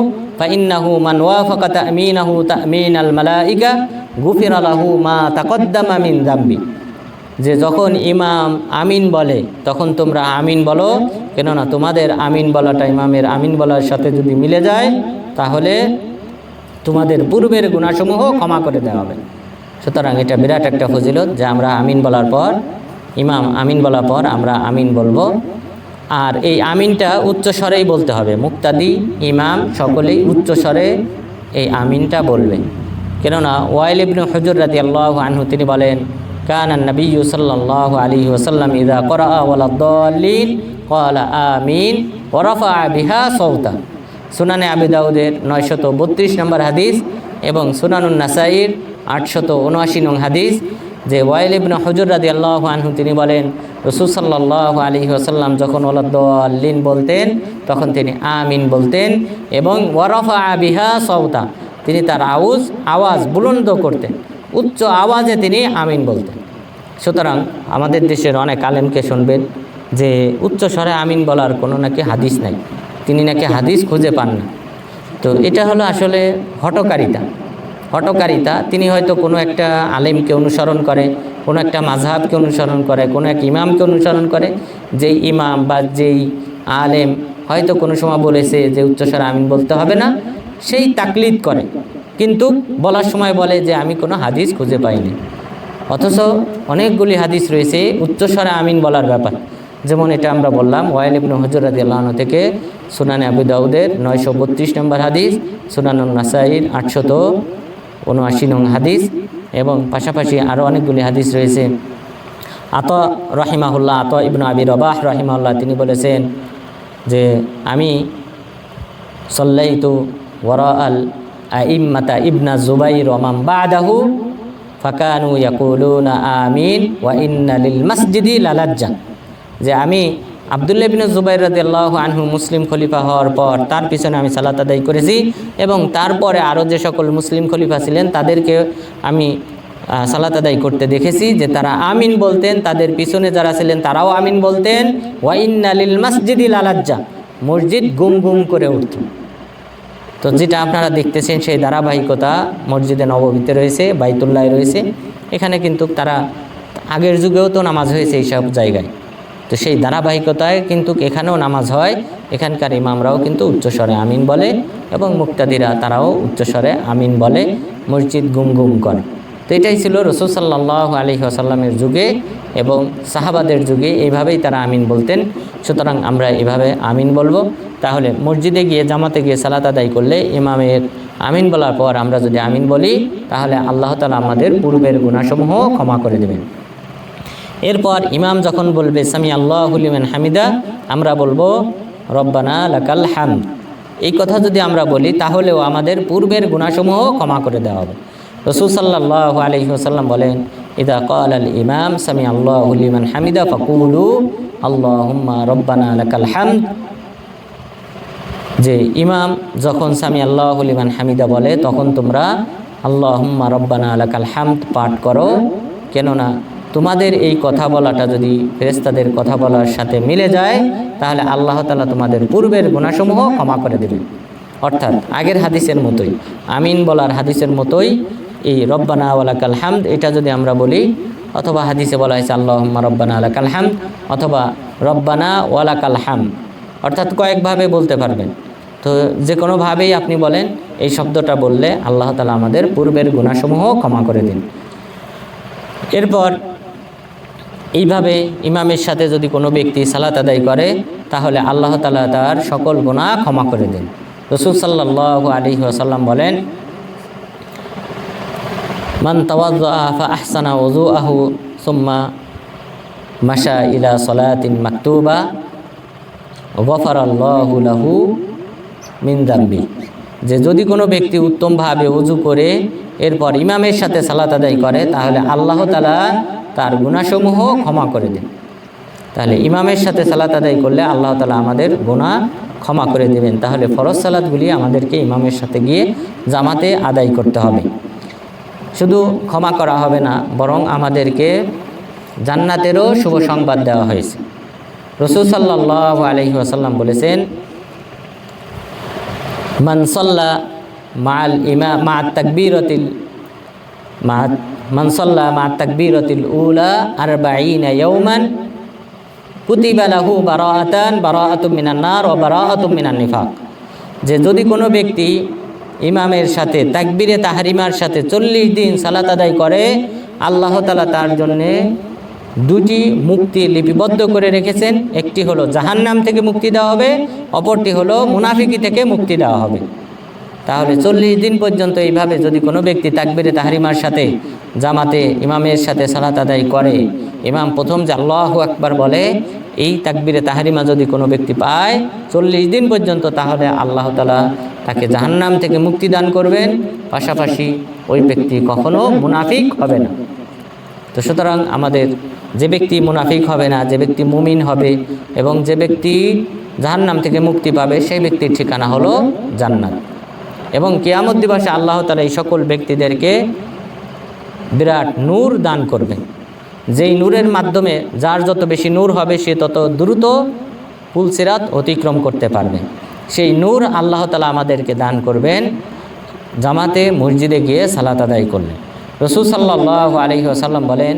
ফাইন্নাহু মান ওয়াফাকা তা'মিনাহু তা'মিনাল মালাইকা গুফিরা লাহু মা তাকদ্দামা মিন যামবি। যে যখন ইমাম আমিন বলে তখন তোমরা আমিন বলো, কেননা তোমাদের আমিন বলাটা ইমামের আমিন বলার সাথে যদি মিলে যায় তাহলে তোমাদের পূর্বের গুনাহসমূহ ক্ষমা করে দেওয়া হবে। সুতরাং এটা বিরাট একটা ফজিলত যে আমরা আমিন বলার পর, ইমাম আমিন বলার পর আমরা আমিন বলবো। আর এই আমিনটা উচ্চ স্বরেই বলতে হবে, মুক্তাদি ইমাম সকলেই উচ্চ স্বরে এই আমিনটা বলবে। কেননা ওয়াইল ইবনে হুজর রাদিয়াল্লাহু আনহু তিনি বলেন, কানা নবিয়্যু সাল্লাল্লাহু আলাইহি ওয়াসাল্লাম ইযা ক্বারাআ ওয়ালাদ-দাল্লিন ক্বালা আমিন ওয়া রাফা'a বিহা সাওতা। সুনানে আবি দাউদের 932 নম্বর হাদিস এবং সুনানুন নাসাইর 879 নং হাদিস, যে ওয়াইল ইবনে হুজর রাদিয়াল্লাহু আনহু তিনি বলেন, রাসূল সাল্লাল্লাহু আলাইহি ওয়াসাল্লাম যখন ওয়ালাদ-দাল্লিন বলতেন তখন তিনি আমিন বলতেন এবং ওয়া রাফা'a বিহা সাওতা, তিনি তার আওয়াজ বুলন্দ করতেন, উচ্চ আওয়াজে তিনি আমিন বলতেন। সুতরাং আমাদের দেশের অনেক আলেমকে শুনবেন যে উচ্চ স্বরে আমিন বলার কোনো নাকি হাদিস নাই, তিনি নাকি হাদিস খুঁজে পান না। তো এটা হলো আসলে হটকারিতা। তিনি হয়তো কোনো একটা আলেমকে অনুসরণ করে, কোনো একটা মাযহাবকে অনুসরণ করে, কোনো এক ইমামকে অনুসরণ করে, যেই ইমাম বা যেই আলেম হয়তো কোনো সময় বলেছে যে উচ্চস্বরে আমিন বলতে হবে না, সেই তাকলিদ করে, কিন্তু বলার সময় বলে যে আমি কোনো হাদিস খুঁজে পাইনি। অথচ অনেকগুলি হাদিস রয়েছে উচ্চস্বরে আমিন বলার ব্যাপার। যেমন এটা আমরা বললাম ওয়াইল ইবনে হুজর রাদিয়াল্লাহু আনহু থেকে, সুনানে আবু দাউদের 932 নম্বর হাদিস, সুনানুন নাসাইর 879 নং হাদিস, এবং পাশাপাশি আরও অনেকগুলি হাদিস রয়েছে। আতা রাহিমাহুল্লাহ, আতা ইবনে আবি রবাহ রাহিমাহুল্লাহ তিনি বলেছেন যে আমি সাল্লাইতু ওয়ারাআল আইম্মাতা ইবনা জুবাইর ওয়া মান বা'দাহু ফাকানু ইয়াকুলুনা আমিন ওয়া ইন্না লিল মাসজিদি লালাজ্জা। যে আমি আব্দুল্লাহ ইবনে জুবাইর রাদিয়াল্লাহু আনহু মুসলিম খলিফা হওয়ার পর তার পিছনে আমি সালাত আদায় করেছি, এবং তারপরে আরও যে সকল মুসলিম খলিফা ছিলেন তাদেরকে আমি সালাত আদায় করতে দেখেছি যে তারা আমিন বলতেন, তাদের পিছনে যারা ছিলেন তারাও আমিন বলতেন। ওয়া ইন্না লিল মাসজিদি লালাজ্জা, মসজিদ গুম গুম করে উঠত। তো যেটা আপনারা দেখতেছেন সেই ধারাবাহিকতা মসজিদে নববীতে রয়েছে, বাইতুল্লাহ রয়েছে। এখানে কিন্তু তারা আগের যুগেও তো নামাজ হয়েছে এইসব জায়গায়, তো সেই ধারাবাহিকতায় কিন্তু এখানেও নামাজ হয়। এখানকার ইমামরাও কিন্তু উচ্চস্বরে আমিন বলে এবং মুক্তাদিরা তারাও উচ্চস্বরে আমিন বলে, মসজিদ গুম গুম করে। তো এটাই ছিল রাসূল সাল্লাল্লাহু আলাইহি ওয়াসাল্লামের যুগে এবং সাহাবাদের যুগে এইভাবেই তারা আমিন বলতেন। সুতরাং আমরা এভাবে আমিন বলবো। তাহলে মসজিদে গিয়ে জামাতে গিয়ে সালাত আদায় করলে ইমামের আমিন বলার পর আমরা যদি আমিন বলি তাহলে আল্লাহ তাআলা আমাদের পূর্বের গুনাহসমূহ ক্ষমা করে দেবেন। এরপর ইমাম যখন বলবে সামি আল্লাহু লিমান হামিদা, আমরা বলবো রব্বানা লাকাল হামদ। এই কথা যদি আমরা বলি তাহলেও আমাদের পূর্বের গুনাহসমূহ ক্ষমা করে দেওয়া হবে। রাসূল সাল্লাল্লাহু আলাইহি ওয়াসাল্লাম বলেন, ইদা ক্বালাল ইমাম সামি আল্লাহু লিমান হামিদা ফাকুলু আল্লাহুম্মা রব্বানা লাকাল হামদ। যে ইমাম যখন সামি আল্লাহু লিমান হামিদা বলে তখন তোমরা আল্লাহুম্মা রব্বানা লাকাল হামদ পাঠ করো, কেননা তোমাদের এই কথা বলাটা যদি ফেরেশতাদের কথা বলার সাথে মিলে যায় তাহলে আল্লাহ তাআলা তোমাদের পূর্বের গুনাহসমূহ ক্ষমা করে দেবেন। অর্থাৎ আগের হাদিসের মতোই, আমিন বলার হাদিসের মতোই এই রব্বানা ওয়ালাকাল হামদ এটা যদি আমরা বলি, অথবা হাদিসে বলা হয়েছে আল্লাহুম্মা রব্বানা লাকাল হামদ অথবা রব্বানা ওয়ালাকাল হামদ, অর্থাৎ কয়েকভাবে বলতে পারবেন। তো যে কোনোভাবেই আপনি বলেন, এই শব্দটা বললে আল্লাহ তাআলা আমাদের পূর্বের গুনাহসমূহ ক্ষমা করে দিন। এরপর এইভাবে ইমামের সাথে যদি কোনো ব্যক্তি সালাত আদায় করে তাহলে আল্লাহ তাআলা তার সকল গুনাহ ক্ষমা করে দেন। রাসূল সাল্লাল্লাহু আলাইহি ওয়াসাল্লাম বলেন, মান তাওয়াজ্জা ফা আহসানা ওযুআহু সুম্মা মাশা ইলা সলাতিন মাকতুবা গফারাল্লাহু লাহু মিন যামবি, যে যদি কোনো ব্যক্তি উত্তমভাবে ওযু করে এরপর ইমামের সাথে সালাত আদায় করে তাহলে আল্লাহ তাআলা তার গুনাহসমূহ ক্ষমা করে দেন। তাহলে ইমামের সাথে সালাত আদায় করলে আল্লাহ তাআলা আমাদের গুনাহ ক্ষমা করে দেবেন। তাহলে ফরজ সালাতগুলি আমাদেরকে ইমামের সাথে গিয়ে জামাতে আদায় করতে হবে। শুধু ক্ষমা করা হবে না, বরং আমাদেরকে জান্নাতেরও শুভ সংবাদ দেওয়া হয়েছে। রাসূল সাল্লাল্লাহু আলাইহি ওয়াসাল্লাম বলেছেন, মান সাল্লা মা'আল ইমাম মা'আত তাকবীরাতিল মান সাল্লা মা'আত তাকবীরাতিল উলা 40 ইয়াওমান কুতিবা লাহু বারাআতুম মিনান নার ওয়া বারাআতুম মিনান নিফাক। যে যদি কোনো ব্যক্তি ইমামের সাথে তাকবীরে তাহরিমার সাথে 40 দিন সালাত আদায় করে, আল্লাহ তাআলা তার জন্যে দুটি মুক্তি লিপিবদ্ধ করে রেখেছেন। একটি হলো জাহান্নাম থেকে মুক্তি দেওয়া হবে, অপরটি হলো মুনাফিকি থেকে মুক্তি দেওয়া হবে। তাহলে 40 দিন পর্যন্ত এইভাবে যদি কোনো ব্যক্তি তাকবীরে তাহরিমার সাথে জামাতে ইমামের সাথে সালাত আদায় করে, ইমাম প্রথম যে আল্লাহু আকবার বলে, এই তাকবীরে তাহরিমা যদি কোনো ব্যক্তি পায় 40 দিন পর্যন্ত, তাহলে আল্লাহ তাআলা তাকে জাহান্নাম থেকে মুক্তি দান করবেন। পাশাপাশি ওই ব্যক্তি কখনো মুনাফিক হবে না। তো সুতরাং আমাদের যে ব্যক্তি মুনাফিক হবে না, যে ব্যক্তি মুমিন হবে এবং যে ব্যক্তি জাহান্নাম থেকে মুক্তি পাবে, সেই ব্যক্তির ঠিকানা হলো জান্নাত। এবং কিয়ামত দিবসে আল্লাহ তাআলা এই সকল ব্যক্তিদেরকে বিরাট নূর দান করবেন, যেই নূরের মাধ্যমে যার যত বেশি নূর হবে সে তত দ্রুত পুলসিরাত অতিক্রম করতে পারবে। সেই নূর আল্লাহ তাআলা আমাদেরকে দান করবেন জামাতে মসজিদে গিয়ে সালাত আদায় করলে। রাসূল সাল্লাল্লাহু আলাইহি ওয়াসাল্লাম বলেন,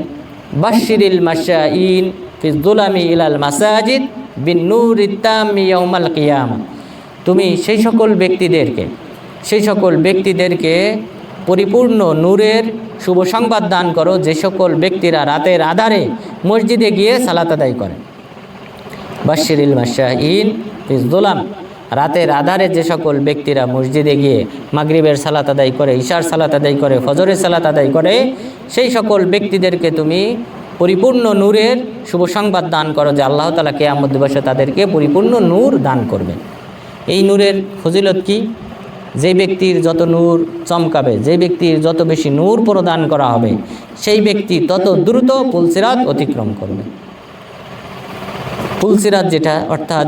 বাশশিরিল মাশাঈন ফিজ যুলামি ইলাল মাসাজিদ বিন নূরিত তাম্মি ইয়াউমাল কিয়ামা। তুমি সেই সকল ব্যক্তিদেরকে পরিপূর্ণ নূরের শুভ সংবাদ দান করো যে সকল ব্যক্তিরা রাতের আধারে মসজিদে গিয়ে সালাত আদায় করে। বাশশিরিল মাশাঈন ফিজ যুলাম, রাতের আধারে যে সকল ব্যক্তিরা মসজিদে গিয়ে মাগরিবের সালাত আদায় করে, ইশার সালাত আদায় করে, ফজরের সালাত আদায় করে, সেই সকল ব্যক্তিদেরকে তুমি পরিপূর্ণ নূরের শুভ সংবাদ দান করো যে আল্লাহ তাআলা কিয়ামত দিবসে তাদেরকে পরিপূর্ণ নূর দান করবেন। এই নূরের ফজিলত কি? যে ব্যক্তির যত নূর চমকাবে, যে ব্যক্তির যত বেশি নূর প্রদান করা হবে, সেই ব্যক্তি তত দ্রুত পুলসিরাত অতিক্রম করবে। পুলসিরাত যেটা, অর্থাৎ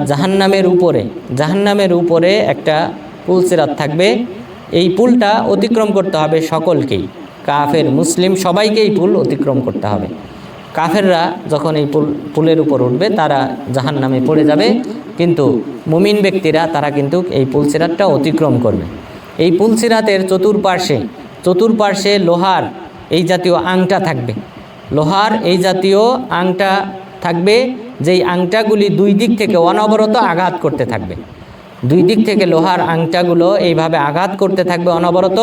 জাহান্নামের উপরে একটা পুলসিরাত থাকবে। এই পুলটা অতিক্রম করতে হবে সকলকেই, কাফের মুসলিম সবাইকেই পুল অতিক্রম করতে হবে। কাফেররা যখন এই পুলের উপর উঠবে তারা জাহান্নামে পড়ে যাবে, কিন্তু মুমিন ব্যক্তিরা তারা কিন্তু এই পুলসিরাতটা অতিক্রম করবে। এই পুলসিরাতের চতুর্পার্শ্বে লোহার এই জাতীয় আংটা থাকবে, লোহার এই জাতীয় আংটা থাকবে, যেই আংটাগুলি দুই দিক থেকে অনবরত আঘাত করতে থাকবে। দুই দিক থেকে লোহার আংটাগুলো এইভাবে আঘাত করতে থাকবে অনবরত।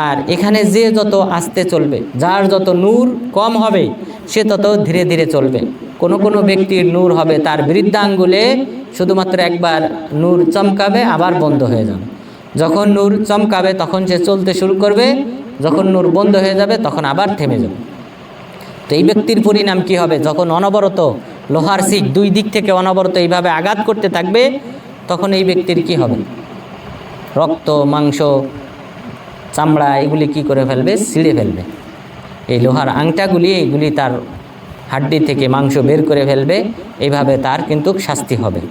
আর এখানে যে যত আস্তে চলবে, যার যত নূর কম হবে সে তত ধীরে ধীরে চলবে। কোনো ব্যক্তির নূর হবে তার বৃদ্ধাঙ্গুলে শুধুমাত্র একবার নূর চমকাবে, আবার বন্ধ হয়ে যাবে। যখন নূর চমকাবে তখন সে চলতে শুরু করবে, যখন নূর বন্ধ হয়ে যাবে তখন আবার থেমে যাবে। তো এই ব্যক্তির পরিণাম কি হবে? যখন অনবরত লোহার শিক দুই দিক থেকে অনবরত এইভাবে আঘাত করতে থাকবে, তখন এই ব্যক্তির কি হবে? রক্ত, মাংস, চামড়া এগুলি কি করে ফেলবে? ছিঁড়ে ফেলবে। এই লোহার আংটাগুলি এগুলি তার হাড্ডি থেকে মাংস বের করে ফেলবে, এইভাবে তার কিন্তু শাস্তি হবে।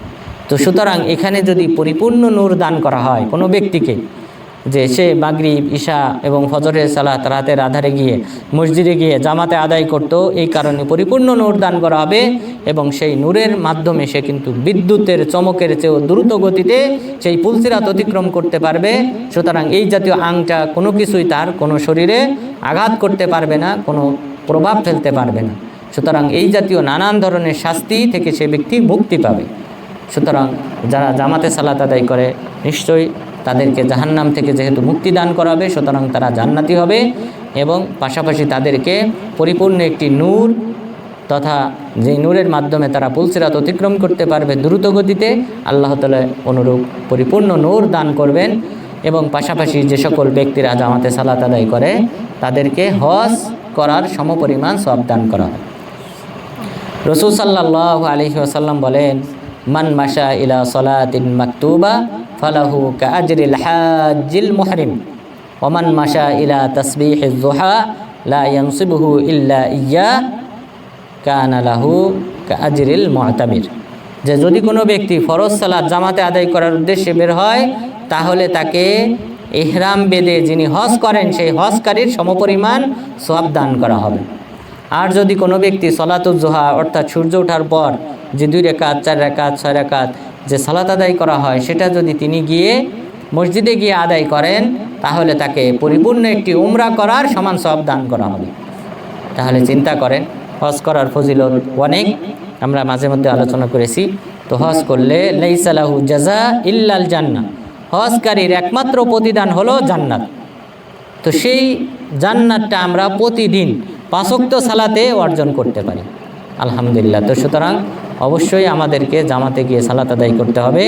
তো সুতরাং এখানে যদি পরিপূর্ণ নূর দান করা হয় কোনো ব্যক্তিকে, যে সে মাগরিব, ইশা এবং ফজরের সালাত রাতের আধারে গিয়ে মসজিদে গিয়ে জামাতে আদায় করত, এই কারণে পরিপূর্ণ নূর দান করা হবে এবং সেই নূরের মাধ্যমে সে কিন্তু বিদ্যুতের চমকের চেয়েও দ্রুত গতিতে সেই পুলসিরাত অতিক্রম করতে পারবে। সুতরাং এই জাতীয় আংটা কোনো কিছুই তার কোনো শরীরে আঘাত করতে পারবে না, কোনো প্রভাব ফেলতে পারবে না। সুতরাং এই জাতীয় নানান ধরনের শাস্তি থেকে সে ব্যক্তি মুক্তি পাবে। সুতরাং যারা জামাতে সালাত আদায় করে নিশ্চয়ই তাদেরকে জাহান্নাম থেকে যেহেতু মুক্তি দান করাবে, সুতরাং তারা জান্নাতি হবে এবং পাশাপাশি তাদেরকে পরিপূর্ণ একটি নূর তথা যেই নূরের মাধ্যমে তারা পুলসিরাত অতিক্রম করতে পারবে দ্রুত গতিতে, আল্লাহ তাআলা অনুরূপ পরিপূর্ণ নূর দান করবেন। এবং পাশাপাশি যে সকল ব্যক্তিরা জামাতে সালাত আদায় করে তাদেরকে হজ করার সমপরিমাণ সওয়াব দান করা হয়। রাসূল সাল্লাল্লাহু আলাইহি ওয়াসাল্লাম বলেন, মান মাশা ইলা সলাতিন মাকতুবা ফালাহু কাআজরিল হাজ্জিল মুহরিম ওয়া মান মাশা ইলা তাসবিহিজ যুহা লা ইয়ানসিবুহু ইল্লা ইয়্যা কানা লাহু কাআজরিল মু'তামির। যে যদি কোনো ব্যক্তি ফরজ সালাত জামাতে আদায় করার উদ্দেশ্যে বের হয়, তাহলে তাকে ইহরাম বেঁধে যিনি হজ করেন সেই হজকারীর সমপরিমাণ সওয়াব দান করা হবে। আর যদি কোনো ব্যক্তি সলাতুল জোহা অর্থাৎ সূর্য ওঠার পর যে 2 রাকাত 4 রাকাত 6 রাকাত যে সালাত আদায় করা হয়, সেটা যদি তিনি গিয়ে মসজিদে গিয়ে আদায় করেন, তাহলে তাকে পরিপূর্ণ একটি উমরা করার সমান সওয়াব দান করা হবে। তাহলে চিন্তা করেন, হজ করার ফজিলত অনেক, আমরা মাঝে মধ্যে আলোচনা করেছি। তো হজ করলে লাইসা লাহু জাযা ইল্লাল জান্নাহ, হজকারীর একমাত্র প্রতিদান হলো জান্নাত। তো সেই জান্নাতটা আমরা প্রতিদিন 5 ওয়াক্ত সালাতে অর্জন করতে পারি, আলহামদুলিল্লাহ। তো সুতরাং অবশ্যই আমাদেরকে জামাতে গিয়ে সালাত আদায় করতে হবে।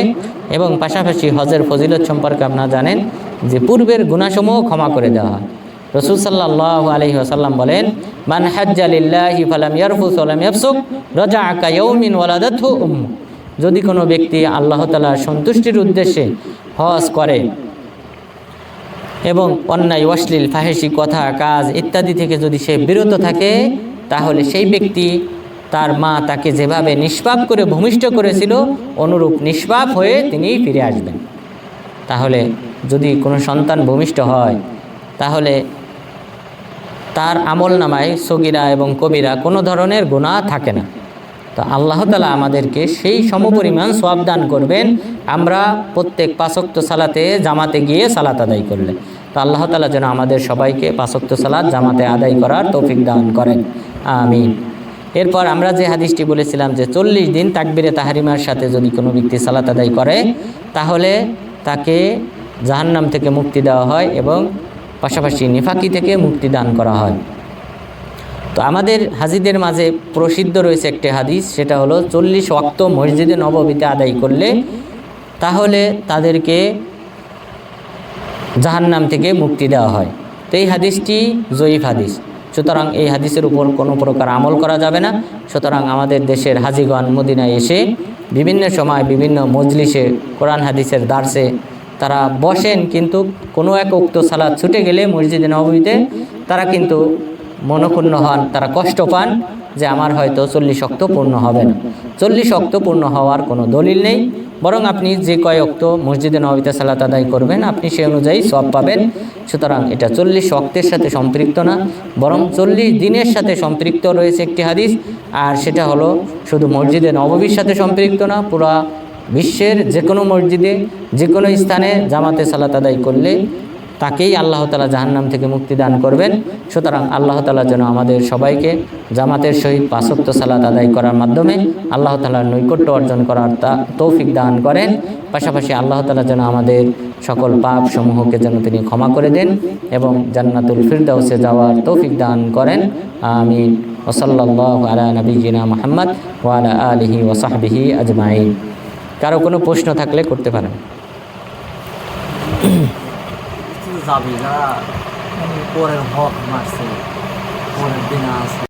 এবং পাশাপাশি হজের ফজিলত সম্পর্কে আপনারা জানেন যে পূর্বের গুনাহসমূহ ক্ষমা করে দেওয়া হয়। রাসূল সাল্লাল্লাহু আলাইহি ওয়াসাল্লাম বলেন, মান হাজ্জা লিল্লাহি ফালাম ইয়ারফুস ওয়া লাম ইয়াফসুক রাজা'a কা ইয়াউমিন ওয়ালাদাতহু উম্মু। যদি কোনো ব্যক্তি আল্লাহ তাআলার সন্তুষ্টির উদ্দেশ্যে হজ করে এবং অন্যায় অশ্লীল ফাহিশি কথা কাজ ইত্যাদি থেকে যদি সে বিরত থাকে, তাহলে সেই ব্যক্তি তার মা তাকে যেভাবে নিষ্পাপ করে ভূমিষ্ঠ করেছিল অনুরূপ নিষ্পাপ হয়ে তিনি ফিরে আসবেন। তাহলে যদি কোনো সন্তান ভূমিষ্ঠ হয়, তাহলে তার আমল নামায় সগীরা এবং কবিরা কোনো ধরনের গুনাহ থাকে না। তো আল্লাহ তাআলা আমাদেরকে সেই সমপরিমাণ সওয়াব দান করবেন আমরা প্রত্যেক 5 ওয়াক্ত সালাতে জামাতে গিয়ে সালাত আদায় করলে। তো আল্লাহ তাআলা যেন আমাদের সবাইকে 5 ওয়াক্ত সালাত জামাতে আদায় করার তৌফিক দান করেন, আমিন। এরপর আমরা যে হাদিসটি বলেছিলাম যে 40 দিন তাকবীরে তাহরিমার সাথে যদি কোনো ব্যক্তি সালাত আদায় করে, তাহলে তাকে জাহান্নাম থেকে মুক্তি দেওয়া হয় এবং পাশাপাশি নিফাকি থেকে মুক্তি দান করা হয়। তো আমাদের হাজিদের মাঝে প্রসিদ্ধ রয়েছে একটি হাদিস, সেটা হলো 40 ওয়াক্ত মসজিদে নববীতে আদায় করলে তাহলে তাদেরকে জাহান্নাম থেকে মুক্তি দেওয়া হয়। তো এই হাদিসটি জয়ীফ হাদিস, সুতরাং এই হাদিসের উপর কোনো প্রকার আমল করা যাবে না। সুতরাং আমাদের দেশের হাজিগণ মদিনায় এসে বিভিন্ন সময় বিভিন্ন মজলিসে কোরআন হাদিসের দার্সে তারা বসেন, কিন্তু কোনো এক উক্ত সালাত ছুটে গেলে মসজিদে নববীতে তারা কিন্তু মনক্ষুণ্ণ হন, তারা কষ্ট পান যে আমার হয়তো 40 ওয়াক্ত পূর্ণ হবে না। 40 ওয়াক্ত পূর্ণ হওয়ার কোনো দলিল নেই, বরং আপনি যে কয় ওয়াক্ত মসজিদে নববীতে সালাত আদায় করবেন আপনি সেই অনুযায়ী সওয়াব পাবেন। সুতরাং এটা 40 ওয়াক্তের সাথে সম্পৃক্ত না, বরং 40 দিনের সাথে সম্পৃক্ত রয়েছে একটি হাদিস। আর সেটা হলো শুধু মসজিদে নববীর সাথে সম্পৃক্ত না, পুরা বিশ্বের যে কোনো মসজিদে যে কোনো স্থানে জামাতে সালাত আদায় করলে তাকেই আল্লাহ তাআলা জাহান্নাম থেকে মুক্তি দান করবেন। সুতরাং আল্লাহ তাআলা যেন আমাদের সবাইকে জামাতের সহিত 5 ওয়াক্ত সালাত আদায় করার মাধ্যমে আল্লাহ তাআলার নৈকট্য অর্জন করার তৌফিক দান করেন। পাশাপাশি আল্লাহ তাআলা যেন আমাদের সকল পাপ সমূহকে যেন তিনি ক্ষমা করে দেন এবং জান্নাতুল ফিরদাউসে যাওয়ার তৌফিক দান করেন, আমিন। ওয়া সাল্লাল্লাহু আলা নাবিয়িনা মুহাম্মদ ওয়া আলা আলিহি ওয়া সাহবিহি আজমাইন। কারো কোনো প্রশ্ন থাকলে করতে পারেন। যাবে যারা পরের হক মারছে, পরের দিন আছে।